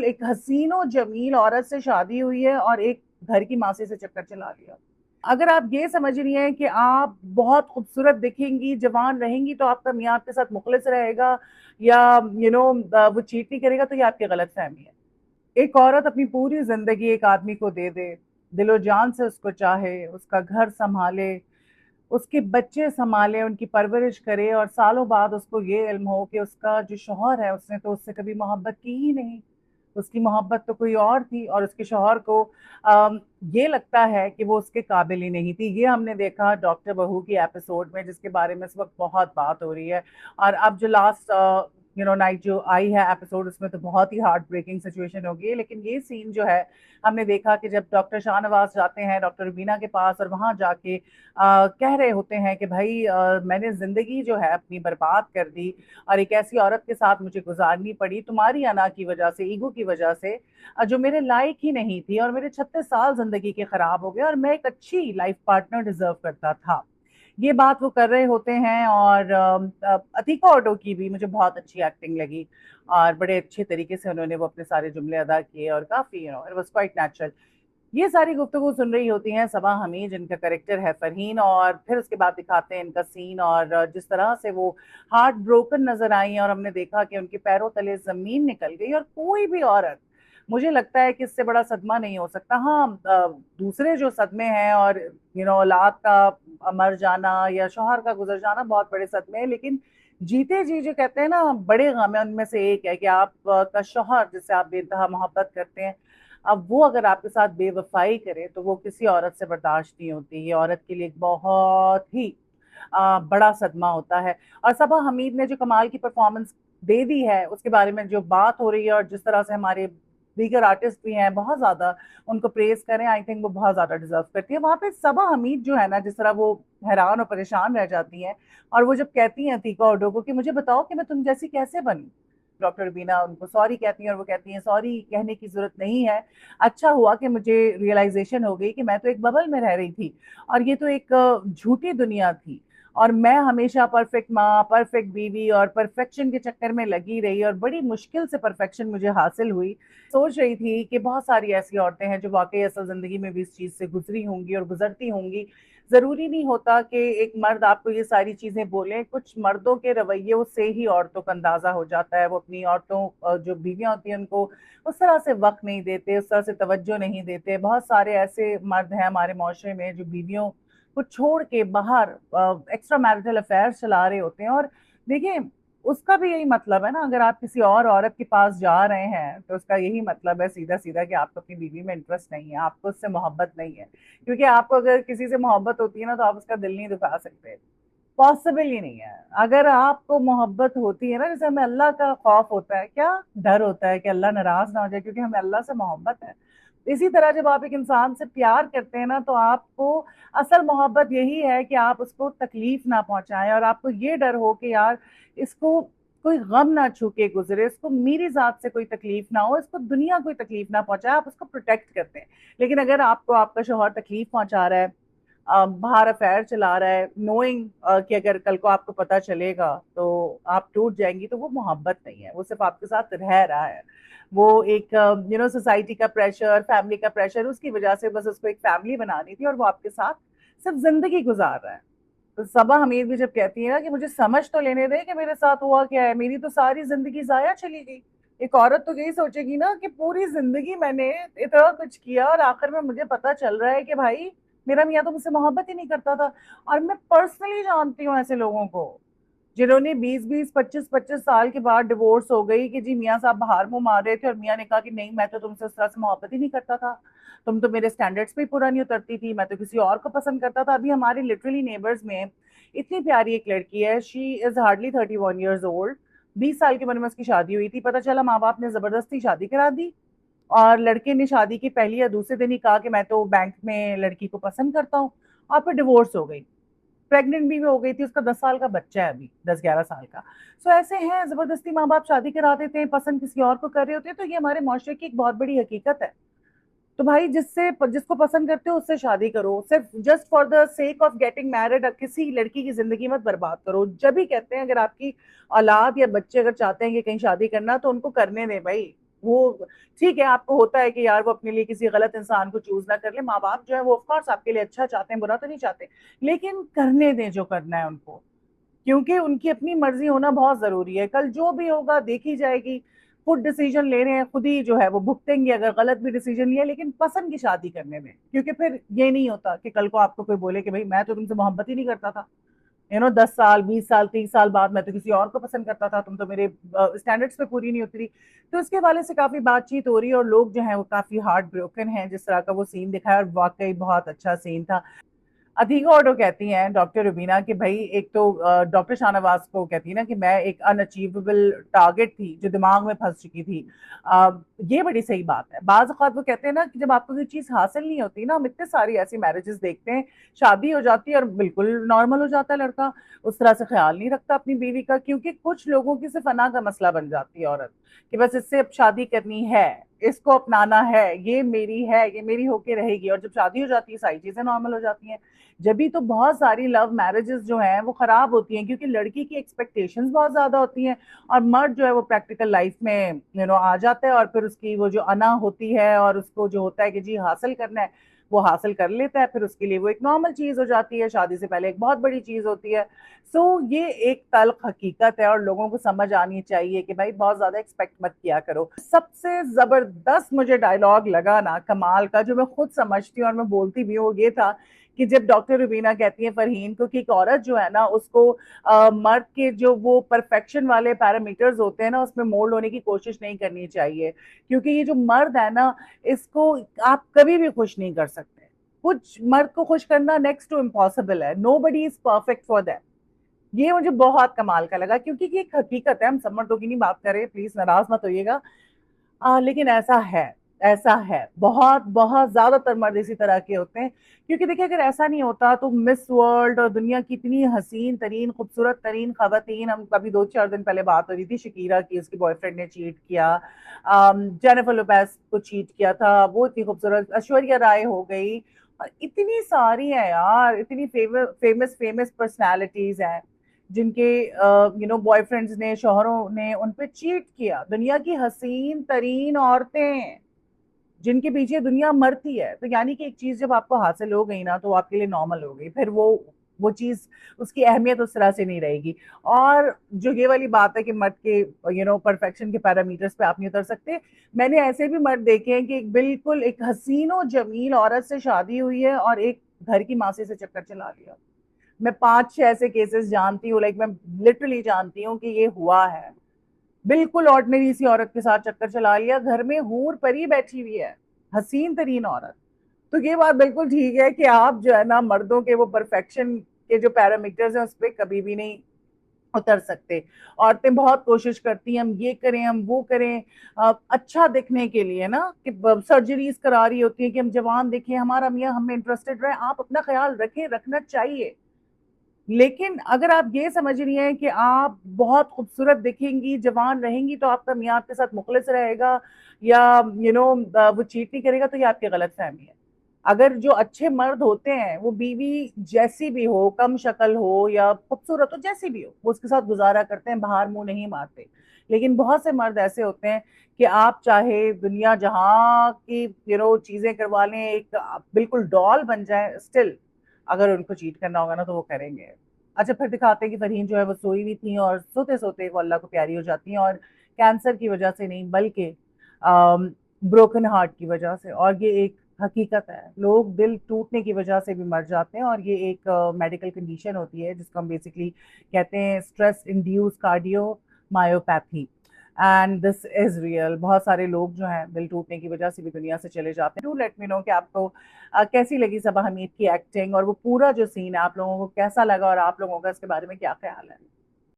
एक हसीन और जमील औरत से शादी हुई है और एक घर की मासी से चक्कर चला लिया। अगर आप ये समझ रही हैं कि आप बहुत खूबसूरत दिखेंगी, जवान रहेंगी, तो आपका मियाँ आपके साथ मुखलिस रहेगा या वो चीट नहीं करेगा, तो ये आपकी गलत फहमी है। एक औरत अपनी पूरी जिंदगी एक आदमी को दे दे, दिलो जान से उसको चाहे, उसका घर संभाले, उसके बच्चे संभाले, उनकी परवरिश करे, और सालों बाद उसको ये इल्म हो कि उसका जो शौहर है उसने तो उससे कभी मोहब्बत की ही नहीं, उसकी मोहब्बत तो कोई और थी, और उसके शौहर को ये लगता है कि वो उसके काबिल ही नहीं थी। ये हमने देखा डॉक्टर बहू की एपिसोड में, जिसके बारे में इस वक्त बहुत बात हो रही है। और अब जो लास्ट नाइट जो आई है एपिसोड, उसमें तो बहुत ही हार्ट ब्रेकिंग सिचुएशन हो गई। लेकिन ये सीन जो है, हमने देखा कि जब डॉक्टर शाहनवाज जाते हैं डॉक्टर रुबीना के पास, और वहां जाके कह रहे होते हैं कि भाई मैंने जिंदगी जो है अपनी बर्बाद कर दी, और एक ऐसी औरत के साथ मुझे गुजारनी पड़ी तुम्हारी अना की वजह से, ईगो की वजह से, जो मेरे लायक ही नहीं थी, और मेरे 36 साल जिंदगी के खराब हो गए, और मैं एक अच्छी लाइफ पार्टनर डिजर्व करता था। ये बात वो कर रहे होते हैं। और अतीका ऑटो की भी मुझे बहुत अच्छी एक्टिंग लगी, और बड़े अच्छे तरीके से उन्होंने वो अपने सारे जुमले अदा किए, और काफी इट वाज क्वाइट नेचुरल। ये सारी गुफ्तगू सुन रही होती हैं सबा हमीद, जिनका करेक्टर है फरहीन, और फिर उसके बाद दिखाते हैं इनका सीन, और जिस तरह से वो हार्ट ब्रोकन नजर आई हैं, और हमने देखा कि उनके पैरों तले जमीन निकल गई। और कोई भी औरत, मुझे लगता है कि इससे बड़ा सदमा नहीं हो सकता। हाँ, दूसरे जो सदमे हैं, और औलाद का मर जाना या शौहर का गुजर जाना बहुत बड़े सदमे हैं, लेकिन जीते जी जो कहते हैं ना बड़े गम है, उनमें से एक है कि आप का शौहर जिससे आप बेइंतहा मोहब्बत करते हैं, अब वो अगर आपके साथ बेवफाई करे, तो वो किसी औरत से बर्दाश्त नहीं होती। ये औरत के लिए एक बहुत ही बड़ा सदमा होता है। और सबा हमीद ने जो कमाल की परफॉर्मेंस दे दी है, उसके बारे में जो बात हो रही है, और जिस तरह से हमारे दीगर आर्टिस्ट भी हैं बहुत ज्यादा उनको प्रेज करें, आई थिंक वो बहुत ज्यादा डिजर्व करती है। वहां पे सबा हमीद जो है ना, जिस तरह वो हैरान और परेशान रह जाती हैं, और वो जब कहती हैं अतीका उडो को कि मुझे बताओ कि मैं तुम जैसी कैसे बनूं, डॉक्टर बीना उनको सॉरी कहती हैं, और वो कहती हैं सॉरी कहने की जरूरत नहीं है, अच्छा हुआ कि मुझे रियलाइजेशन हो गई कि मैं तो एक बबल में रह रही थी, और ये तो एक झूठी दुनिया थी, और मैं हमेशा परफेक्ट माँ, परफेक्ट बीवी और परफेक्शन के चक्कर में लगी रही, और बड़ी मुश्किल से परफेक्शन मुझे हासिल हुई। सोच रही थी कि बहुत सारी ऐसी औरतें हैं जो वाकई असल जिंदगी में भी इस चीज से गुजरी होंगी और गुजरती होंगी। जरूरी नहीं होता कि एक मर्द आपको ये सारी चीजें बोले, कुछ मर्दों के रवैये से ही औरतों का अंदाजा हो जाता है। वो अपनी औरतों, जो बीवियां होती हैं, उनको उस तरह से वक्त नहीं देते, उस तरह से तवज्जो नहीं देते। बहुत सारे ऐसे मर्द हैं हमारे माशरे में जो बीवियों को छोड़ के बाहर एक्स्ट्रा मैरिटल अफेयर्स चला रहे होते हैं। और देखिए, उसका भी यही मतलब है ना, अगर आप किसी और औरत के पास जा रहे हैं, तो उसका यही मतलब है सीधा सीधा कि आपको अपनी बीवी में इंटरेस्ट नहीं है, आपको उससे मोहब्बत नहीं है। क्योंकि आपको अगर किसी से मोहब्बत होती है ना, तो आप उसका दिल नहीं दुखा सकते, पॉसिबल ही नहीं है। अगर आपको मोहब्बत होती है ना, जैसे हमें अल्लाह का खौफ होता है, क्या डर होता है कि अल्लाह नाराज ना हो जाए, क्योंकि हमें अल्लाह से मोहब्बत है। इसी तरह जब आप एक इंसान से प्यार करते हैं ना, तो आपको असल मोहब्बत यही है कि आप उसको तकलीफ ना पहुंचाएं, और आपको ये डर हो कि यार इसको कोई गम ना छू के गुजरे, इसको मेरी जात से कोई तकलीफ ना हो, इसको दुनिया कोई तकलीफ ना पहुंचाए, आप उसको प्रोटेक्ट करते हैं। लेकिन अगर आपको आपका शौहर तकलीफ पहुंचा रहा है, बाहर अफेयर चला रहा है, नोइंग कि अगर कल को आपको पता चलेगा तो आप टूट जाएंगी, तो वो मोहब्बत नहीं है, वो सिर्फ आपके साथ रह रहा है। वो एक सोसाइटी का प्रेशर, फैमिली का प्रेशर, उसकी वजह से बस उसको एक फैमिली बनानी थी, और वो आपके साथ सिर्फ जिंदगी गुजार रहा है। तो सबा हमीद भी जब कहती है ना कि मुझे समझ तो लेने दे कि मेरे साथ हुआ क्या है, मेरी तो सारी जिंदगी जाया चली गई। एक औरत तो यही सोचेगी ना कि पूरी जिंदगी मैंने इतना कुछ किया, और आखिर में मुझे पता चल रहा है कि भाई मेरा मियाँ तो मुझसे मोहब्बत ही नहीं करता था। और मैं पर्सनली जानती हूँ ऐसे लोगों को जिन्होंने 20-20, 25-25 साल के बाद डिवोर्स हो गई कि जी मियाँ साहब बाहर मुंह मार रहे थे, और मियाँ ने कहा कि नहीं, मैं तो तुमसे उस तरह से मोहब्बत ही नहीं करता था, तुम तो मेरे स्टैंडर्ड्स पे ही पूरा नहीं उतरती थी, मैं तो किसी और को पसंद करता था। अभी हमारे लिटरली नेबर्स में इतनी प्यारी एक लड़की है, she is hardly 31 years old. 20 साल की उम्र में उसकी शादी हुई थी, पता चला माँ बाप ने जबरदस्ती शादी करा दी, और लड़के ने शादी की पहली या दूसरे दिन ही कहा कि मैं तो बैंक में लड़की को पसंद करता हूँ, और फिर डिवोर्स हो गई। प्रेग्नेंट भी हो गई थी, उसका 10 साल का बच्चा है, अभी 10-11 साल का। सो ऐसे हैं, जबरदस्ती माँ बाप शादी करा देते हैं, पसंद किसी और को कर रहे होते हैं। तो ये हमारे माशरे की एक बहुत बड़ी हकीकत है। तो भाई जिसको पसंद करते हो उससे शादी करो, सिर्फ just for the sake of getting married किसी लड़की की जिंदगी मत बर्बाद करो। जब भी कहते हैं अगर आपकी औलाद या बच्चे अगर चाहते हैं कि कहीं शादी करना, तो उनको करने दें भाई। वो ठीक है, आपको होता है कि यार वो अपने लिए किसी गलत इंसान को चूज ना कर ले, माँ बाप जो है वो ऑफकोर्स आपके लिए अच्छा चाहते हैं, बुरा तो नहीं चाहते, लेकिन करने दें जो करना है उनको, क्योंकि उनकी अपनी मर्जी होना बहुत जरूरी है। कल जो भी होगा देखी जाएगी। खुद डिसीजन ले रहे हैं, खुद ही जो है वो भुगतेंगे अगर गलत भी डिसीजन लिया, लेकिन पसंद की शादी करने में, क्योंकि फिर ये नहीं होता कि कल को आपको कोई बोले कि भाई मैं तो तुमसे मोहब्बत ही नहीं करता था, 10 साल 20 साल 30 साल बाद मैं तो किसी और को पसंद करता था, तुम तो मेरे स्टैंडर्ड्स पे पूरी नहीं उतरी। तो इसके वाले से काफी बातचीत हो रही है और लोग जो है वो काफी हार्ट ब्रोकन हैं, जिस तरह का वो सीन दिखाया, और वाकई बहुत अच्छा सीन था। अथीका ऑटो कहती हैं डॉक्टर रुबीना कि भाई एक तो डॉक्टर शाहनवाज को कहती है ना कि मैं एक अनअचीवेबल टारगेट थी जो दिमाग में फंस चुकी थी। ये बड़ी सही बात है। बाज औक़ात वो कहते हैं ना कि जब आपको कोई चीज हासिल नहीं होती ना, हम इतने सारी ऐसी मैरिजेस देखते हैं, शादी हो जाती है और बिल्कुल नॉर्मल हो जाता है लड़का, उस तरह से ख्याल नहीं रखता अपनी बीवी का, क्योंकि कुछ लोगों की सिर्फ अना का मसला बन जाती है औरत, कि बस इससे अब शादी करनी है, इसको अपनाना है, ये मेरी होके रहेगी, और जब शादी हो जाती है सारी चीजें नॉर्मल हो जाती हैं। जब भी तो बहुत सारी लव मैरिजेस जो हैं वो खराब होती हैं, क्योंकि लड़की की एक्सपेक्टेशंस बहुत ज्यादा होती हैं, और मर्द जो है वो प्रैक्टिकल लाइफ में आ जाता है, और फिर उसकी वो जो अना होती है और उसको जो होता है कि जी हासिल करना है, वो हासिल कर लेता है, फिर उसके लिए वो एक नॉर्मल चीज हो जाती है, शादी से पहले एक बहुत बड़ी चीज होती है। सो ये एक तल्ख हकीकत है, और लोगों को समझ आनी चाहिए कि भाई बहुत ज्यादा एक्सपेक्ट मत किया करो। सबसे जबरदस्त मुझे डायलॉग लगा ना कमाल का, जो मैं खुद समझती हूँ और मैं बोलती भी हूँ, ये था कि जब डॉक्टर रुबीना कहती है फरहीन को कि एक औरत जो है ना उसको मर्द के जो वो परफेक्शन वाले पैरामीटर्स होते हैं ना उसमें मोल्ड होने की कोशिश नहीं करनी चाहिए, क्योंकि ये जो मर्द है ना, इसको आप कभी भी खुश नहीं कर सकते। कुछ मर्द को खुश करना नेक्स्ट टू इम्पॉसिबल है, nobody is perfect for that. ये मुझे बहुत कमाल का लगा, क्योंकि ये एक हकीकत है, हम सब मर्दों की नहीं बात कर रहे, प्लीज नाराज मत होइएगा। लेकिन ऐसा है, ऐसा है, बहुत बहुत ज्यादातर मर्द इसी तरह के होते हैं। क्योंकि देखिए अगर ऐसा नहीं होता तो मिस वर्ल्ड और दुनिया की इतनी हसीन तरीन खूबसूरत तरीन खवातीन, हम कभी 2-4 दिन पहले बात हो रही थी शकीरा की, उसके बॉयफ्रेंड ने चीट किया, जेनिफर लोपेज को चीट किया था, वो इतनी खूबसूरत, ऐश्वर्या राय हो गई, और इतनी सारी है यार, इतनी फेमस फेमस पर्सनालिटीज हैं जिनके बॉयफ्रेंड्स ने, शोहरों ने उन पे चीट किया। दुनिया की हसीन तरीन औरतें जिनके पीछे दुनिया मरती है, तो यानी कि एक चीज जब आपको हासिल हो गई ना तो वो आपके लिए नॉर्मल हो गई, फिर वो चीज, उसकी अहमियत उस तरह से नहीं रहेगी। और जो ये वाली बात है कि मर्द के परफेक्शन के पैरामीटर्स पे आप नहीं उतर सकते, मैंने ऐसे भी मर्द देखे हैं कि एक बिल्कुल एक हसीनो जमील औरत से शादी हुई है और एक घर की मासी से चक्कर चला लिया। मैं 5-6 ऐसे केसेस जानती हूँ, लाइक मैं लिटरली जानती हूँ कि ये हुआ है। बिल्कुल ऑर्डिनरी सी औरत के साथ चक्कर चला लिया, घर में हूर परी बैठी हुई है, हसीन तरीन औरत। तो ये बात बिल्कुल ठीक है कि आप जो है ना मर्दों के वो परफेक्शन के जो पैरामीटर्स हैं उस पर कभी भी नहीं उतर सकते। औरतें बहुत कोशिश करती हैं हम ये करें हम वो करें, अच्छा दिखने के लिए ना, कि सर्जरीज करा रही होती है कि हम जवान दिखें, हमारा मियाँ हमें इंटरेस्टेड रहे। आप अपना ख्याल रखें, रखना चाहिए, लेकिन अगर आप ये समझ रही हैं कि आप बहुत खूबसूरत दिखेंगी, जवान रहेंगी, तो आपका मियाँ आपके साथ मुखलिस रहेगा या वो चीट नहीं करेगा, तो ये आपकी गलत फहमी है। अगर जो अच्छे मर्द होते हैं वो बीवी जैसी भी हो, कम शक्ल हो या खूबसूरत हो, जैसी भी हो, वो उसके साथ गुजारा करते हैं, बाहर मुंह नहीं मारते। लेकिन बहुत से मर्द ऐसे होते हैं कि आप चाहे दुनिया जहां की चीजें करवा लें, एक बिल्कुल डॉल बन जाए, स्टिल अगर उनको चीट करना होगा ना तो वो करेंगे। अच्छा, फिर दिखाते हैं कि फरहीन जो है वो सोई हुई थी और सोते सोते वो अल्लाह को प्यारी हो जाती हैं, और कैंसर की वजह से नहीं बल्कि ब्रोकन हार्ट की वजह से। और ये एक हकीकत है, लोग दिल टूटने की वजह से भी मर जाते हैं, और ये एक मेडिकल कंडीशन होती है जिसको हम बेसिकली कहते हैं stress induce cardio myopathy, and this is real. बहुत सारे लोग जो हैं दिल टूटने की वजह से भी दुनिया से चले जाते हैं। डू लेट मी नो कि आपको कैसी लगी सबा हमीद की एक्टिंग, और वो पूरा जो सीन है आप लोगों को कैसा लगा, और आप लोगों का इसके बारे में क्या ख्याल है।